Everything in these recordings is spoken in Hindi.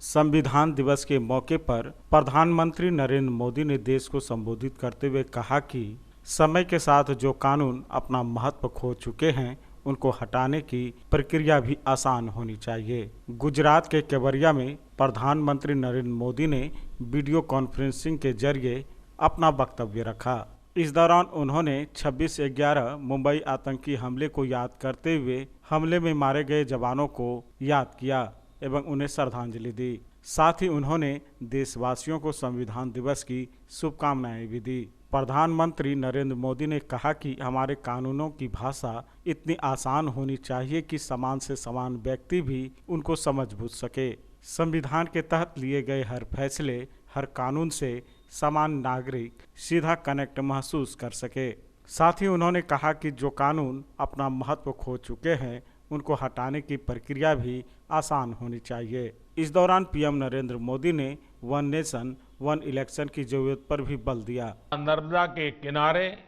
संविधान दिवस के मौके पर प्रधानमंत्री नरेंद्र मोदी ने देश को संबोधित करते हुए कहा कि समय के साथ जो कानून अपना महत्व खो चुके हैं उनको हटाने की प्रक्रिया भी आसान होनी चाहिए। गुजरात के केवड़िया में प्रधानमंत्री नरेंद्र मोदी ने वीडियो कॉन्फ्रेंसिंग के जरिए अपना वक्तव्य रखा। इस दौरान उन्होंने 26/11 मुंबई आतंकी हमले को याद करते हुए हमले में मारे गए जवानों को याद किया एवं उन्हें श्रद्धांजलि दी। साथ ही उन्होंने देशवासियों को संविधान दिवस की शुभकामनाएं भी दी। प्रधानमंत्री नरेंद्र मोदी ने कहा कि हमारे कानूनों की भाषा इतनी आसान होनी चाहिए कि समान से समान व्यक्ति भी उनको समझ बूझ सके। संविधान के तहत लिए गए हर फैसले, हर कानून से समान नागरिक सीधा कनेक्ट महसूस कर सके। साथ ही उन्होंने कहा कि जो कानून अपना महत्व खो चुके हैं उनको हटाने की प्रक्रिया भी आसान होनी चाहिए। इस दौरान पीएम नरेंद्र मोदी ने वन नेशन वन इलेक्शन की जरूरत पर भी बल दिया। नर्मदा के किनारे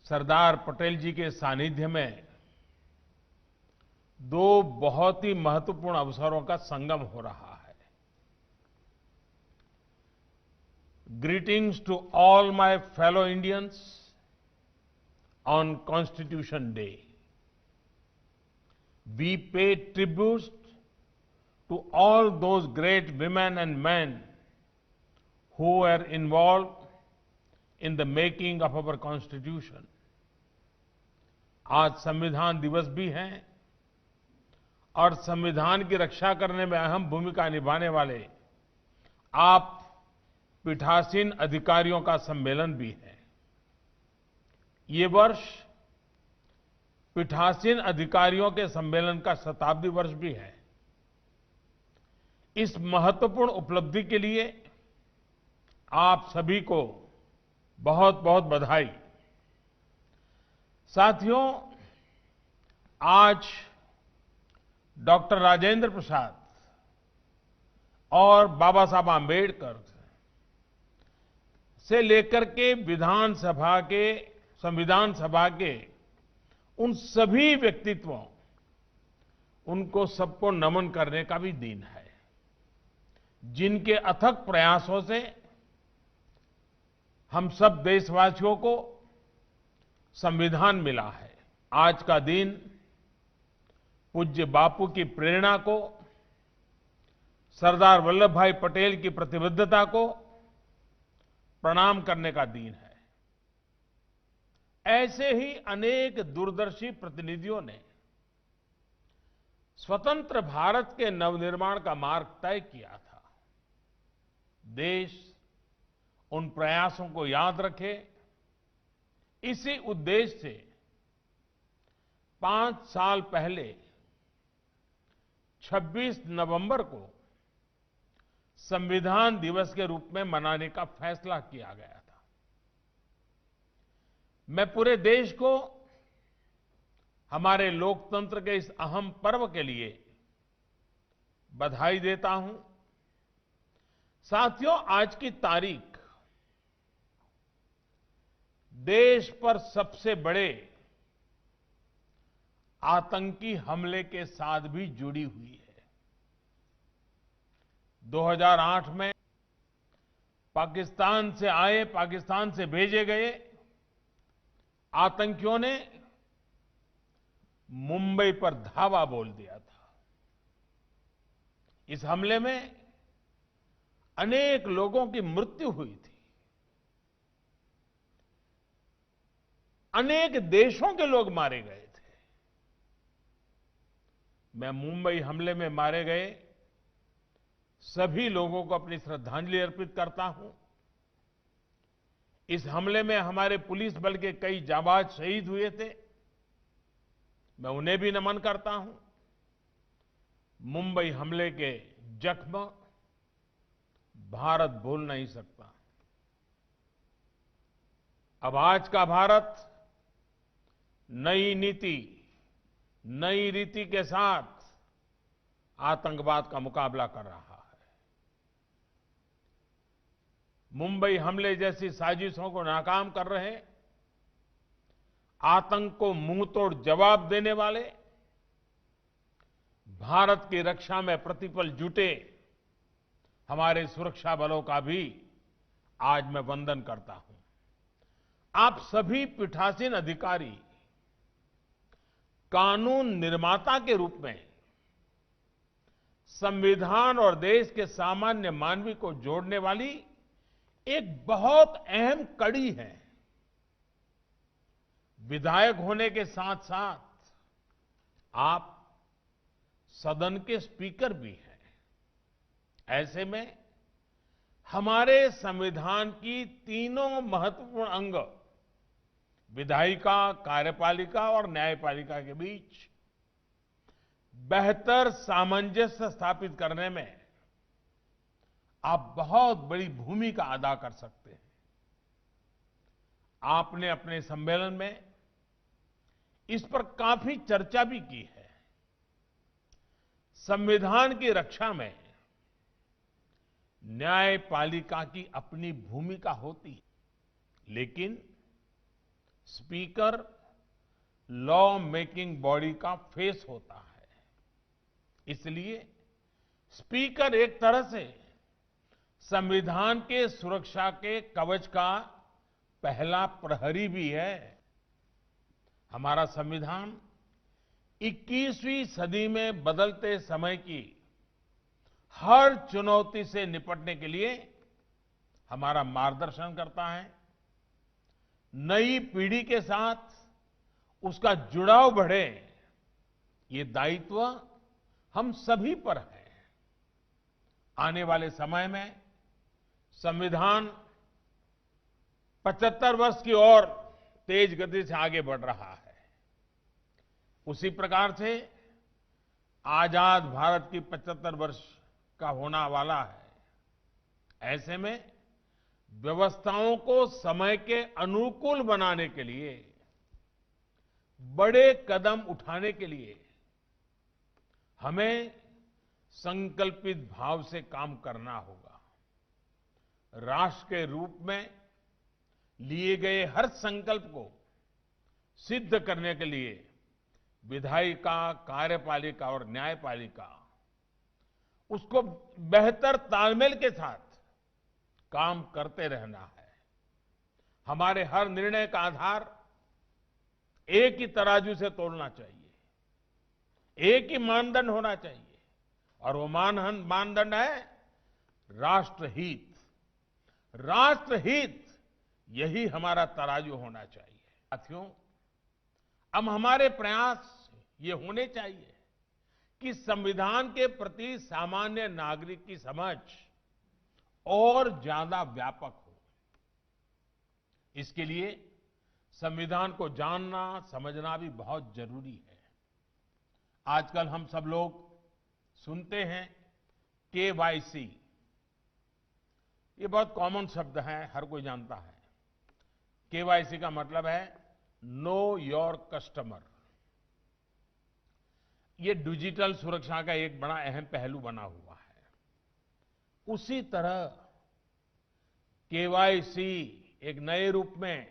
सरदार पटेल जी के सानिध्य में दो बहुत ही महत्वपूर्ण अवसरों का संगम हो रहा है। Greetings to all my fellow Indians on Constitution Day. We pay tributes to all those great women and men who were involved in the making of our Constitution. आज संविधान दिवस भी है और संविधान की रक्षा करने में अहम भूमिका निभाने वाले आप पीठासीन अधिकारियों का सम्मेलन भी है। ये वर्ष पीठासीन अधिकारियों के सम्मेलन का शताब्दी वर्ष भी है। इस महत्वपूर्ण उपलब्धि के लिए आप सभी को बहुत बहुत बधाई। साथियों, आज डॉक्टर राजेंद्र प्रसाद और बाबा साहब आंबेडकर से लेकर के संविधान सभा के उन सभी व्यक्तित्वों, उनको सबको नमन करने का भी दिन है, जिनके अथक प्रयासों से हम सब देशवासियों को संविधान मिला है। आज का दिन पूज्य बापू की प्रेरणा को, सरदार वल्लभ भाई पटेल की प्रतिबद्धता को प्रणाम करने का दिन है। ऐसे ही अनेक दूरदर्शी प्रतिनिधियों ने स्वतंत्र भारत के नवनिर्माण का मार्ग तय किया था। देश उन प्रयासों को याद रखे, इसी उद्देश्य से 5 साल पहले 26 नवंबर को संविधान दिवस के रूप में मनाने का फैसला किया गया था। मैं पूरे देश को हमारे लोकतंत्र के इस अहम पर्व के लिए बधाई देता हूं। साथियों, आज की तारीख देश पर सबसे बड़े आतंकी हमले के साथ भी जुड़ी हुई है। 2008 में पाकिस्तान से भेजे गए आतंकियों ने मुंबई पर धावा बोल दिया था। इस हमले में अनेक लोगों की मृत्यु हुई थी। अनेक देशों के लोग मारे गए थे। मैं मुंबई हमले में मारे गए सभी लोगों को अपनी श्रद्धांजलि अर्पित करता हूं। इस हमले में हमारे पुलिस बल के कई जाबाज शहीद हुए थे, मैं उन्हें भी नमन करता हूं। मुंबई हमले के जख्म भारत भूल नहीं सकता। अब आज का भारत नई नीति, नई रीति के साथ आतंकवाद का मुकाबला कर रहा है। मुंबई हमले जैसी साजिशों को नाकाम कर रहे, आतंक को मुंहतोड़ जवाब देने वाले भारत की रक्षा में प्रतिपल जुटे हमारे सुरक्षा बलों का भी आज मैं वंदन करता हूं। आप सभी पीठासीन अधिकारी कानून निर्माता के रूप में संविधान और देश के सामान्य मानवी को जोड़ने वाली एक बहुत अहम कड़ी है। विधायक होने के साथ साथ आप सदन के स्पीकर भी हैं। ऐसे में हमारे संविधान की तीनों महत्वपूर्ण अंग विधायिका, कार्यपालिका और न्यायपालिका के बीच बेहतर सामंजस्य स्थापित करने में आप बहुत बड़ी भूमिका अदा कर सकते हैं। आपने अपने सम्मेलन में इस पर काफी चर्चा भी की है। संविधान की रक्षा में न्यायपालिका की अपनी भूमिका होती है, लेकिन स्पीकर लॉ मेकिंग बॉडी का फेस होता है। इसलिए स्पीकर एक तरह से संविधान के सुरक्षा के कवच का पहला प्रहरी भी है। हमारा संविधान 21वीं सदी में बदलते समय की हर चुनौती से निपटने के लिए हमारा मार्गदर्शन करता है। नई पीढ़ी के साथ उसका जुड़ाव बढ़े, ये दायित्व हम सभी पर है। आने वाले समय में संविधान 75 वर्ष की ओर तेज गति से आगे बढ़ रहा है। उसी प्रकार से आजाद भारत की 75 वर्ष का होना वाला है। ऐसे में व्यवस्थाओं को समय के अनुकूल बनाने के लिए, बड़े कदम उठाने के लिए हमें संकल्पित भाव से काम करना होगा। राष्ट्र के रूप में लिए गए हर संकल्प को सिद्ध करने के लिए विधायिका, कार्यपालिका और न्यायपालिका उसको बेहतर तालमेल के साथ काम करते रहना है। हमारे हर निर्णय का आधार एक ही तराजू से तोलना चाहिए, एक ही मानदंड होना चाहिए, और वो मानदंड है राष्ट्रहित। राष्ट्रहित, यही हमारा तराजू होना चाहिए। साथियों, अब हमारे प्रयास ये होने चाहिए कि संविधान के प्रति सामान्य नागरिक की समझ और ज्यादा व्यापक हो। इसके लिए संविधान को जानना, समझना भी बहुत जरूरी है। आजकल हम सब लोग सुनते हैं केवाईसी। ये बहुत कॉमन शब्द है, हर कोई जानता है। केवाईसी का मतलब है नो योर कस्टमर। ये डिजिटल सुरक्षा का एक बड़ा अहम पहलू बना हुआ है। उसी तरह केवाईसी एक नए रूप में,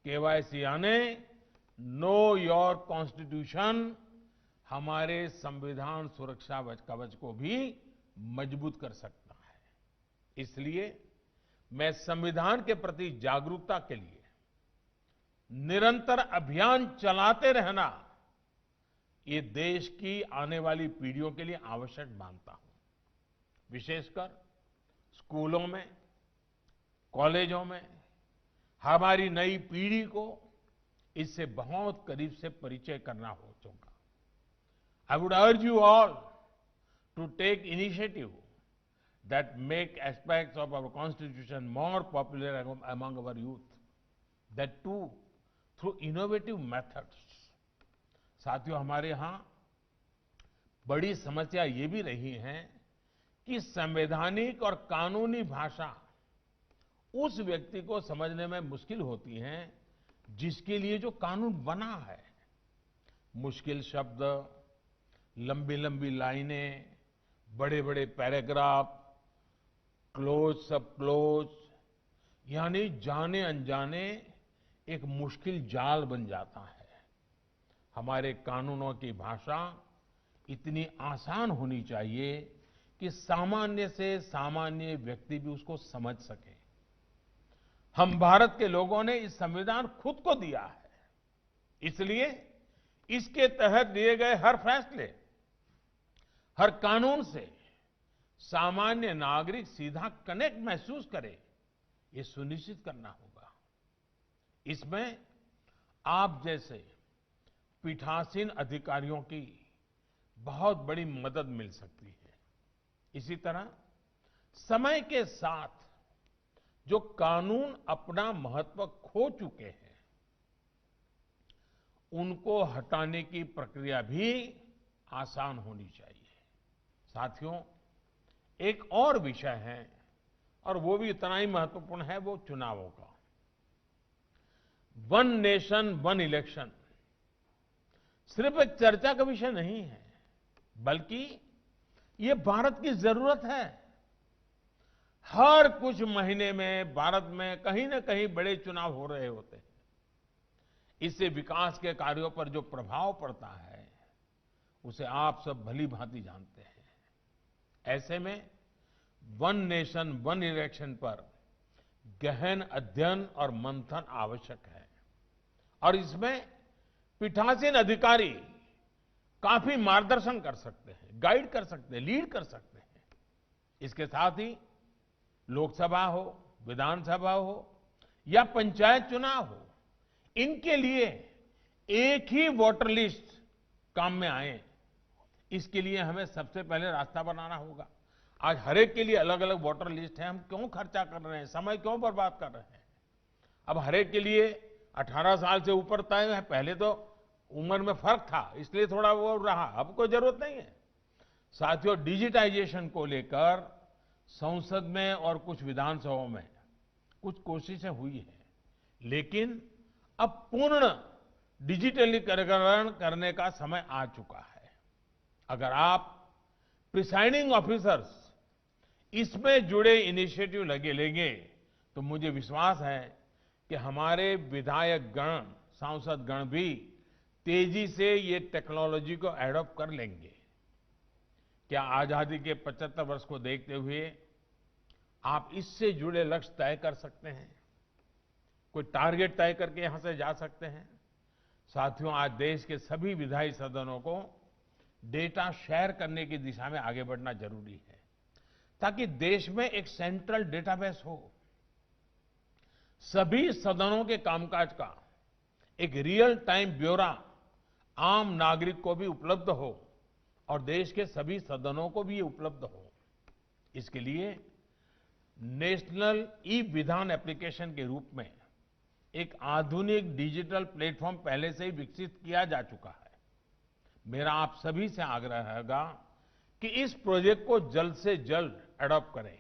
केवाईसी यानी नो योर कॉन्स्टिट्यूशन, हमारे संविधान सुरक्षा कवच को भी मजबूत कर सकता है। इसलिए मैं संविधान के प्रति जागरूकता के लिए निरंतर अभियान चलाते रहना, ये देश की आने वाली पीढ़ियों के लिए आवश्यक मानता हूं। विशेषकर स्कूलों में, कॉलेजों में हमारी नई पीढ़ी को इससे बहुत करीब से परिचय करना हो चुका। I would urge you all to take initiative that make aspects of our constitution more popular among our youth, that too through innovative methods. साथियों, हमारे यहाँ बड़ी समस्या ये भी रही है कि संवैधानिक और कानूनी भाषा उस व्यक्ति को समझने में मुश्किल होती है जिसके लिए जो कानून बना है। मुश्किल शब्द, लंबी लंबी लाइनें, बड़े बड़े पैराग्राफ, क्लोज सब क्लोज, यानी जाने अनजाने एक मुश्किल जाल बन जाता है। हमारे कानूनों की भाषा इतनी आसान होनी चाहिए कि सामान्य से सामान्य व्यक्ति भी उसको समझ सके। हम भारत के लोगों ने इस संविधान खुद को दिया है, इसलिए इसके तहत लिए गए हर फैसले, हर कानून से सामान्य नागरिक सीधा कनेक्ट महसूस करे, ये सुनिश्चित करना होगा। इसमें आप जैसे पीठासीन अधिकारियों की बहुत बड़ी मदद मिल सकती है। इसी तरह समय के साथ जो कानून अपना महत्व खो चुके हैं, उनको हटाने की प्रक्रिया भी आसान होनी चाहिए। साथियों, एक और विषय है और वो भी इतना ही महत्वपूर्ण है, वो चुनावों का। वन नेशन वन इलेक्शन सिर्फ एक चर्चा का विषय नहीं है, बल्कि ये भारत की जरूरत है। हर कुछ महीने में भारत में कहीं ना कहीं बड़े चुनाव हो रहे होते हैं। इससे विकास के कार्यों पर जो प्रभाव पड़ता है, उसे आप सब भली भांति जानते हैं। ऐसे में वन नेशन वन इलेक्शन पर गहन अध्ययन और मंथन आवश्यक है और इसमें पीठासीन अधिकारी काफी मार्गदर्शन कर सकते हैं, गाइड कर सकते हैं, लीड कर सकते हैं। इसके साथ ही लोकसभा हो, विधानसभा हो या पंचायत चुनाव हो, इनके लिए एक ही वोटर लिस्ट काम में आए, इसके लिए हमें सबसे पहले रास्ता बनाना होगा। आज हर एक के लिए अलग अलग वोटर लिस्ट है, हम क्यों खर्चा कर रहे हैं, समय क्यों बर्बाद कर रहे हैं। अब हर एक के लिए 18 साल से ऊपर तय है, पहले तो उम्र में फर्क था, इसलिए थोड़ा वो रहा, अब कोई जरूरत नहीं है। साथियों, डिजिटाइजेशन को लेकर संसद में और कुछ विधानसभाओं में कुछ कोशिशें हुई हैं, लेकिन अब पूर्ण डिजिटलीकरण करने का समय आ चुका है। अगर आप प्रिसाइडिंग ऑफिसर्स इसमें जुड़े इनिशिएटिव लेंगे तो मुझे विश्वास है कि हमारे विधायक गण, सांसद गण भी तेजी से ये टेक्नोलॉजी को एडॉप्ट कर लेंगे। क्या आजादी के 75 वर्ष को देखते हुए आप इससे जुड़े लक्ष्य तय कर सकते हैं? कोई टारगेट तय करके यहां से जा सकते हैं? साथियों, आज देश के सभी विधायी सदनों को डेटा शेयर करने की दिशा में आगे बढ़ना जरूरी है, ताकि देश में एक सेंट्रल डेटाबेस हो। सभी सदनों के कामकाज का एक रियल टाइम ब्यौरा आम नागरिक को भी उपलब्ध हो और देश के सभी सदनों को भी ये उपलब्ध हो। इसके लिए नेशनल ई विधान एप्लीकेशन के रूप में एक आधुनिक डिजिटल प्लेटफॉर्म पहले से ही विकसित किया जा चुका है। मेरा आप सभी से आग्रह रहेगा कि इस प्रोजेक्ट को जल्द से जल्द एडॉप्ट करें।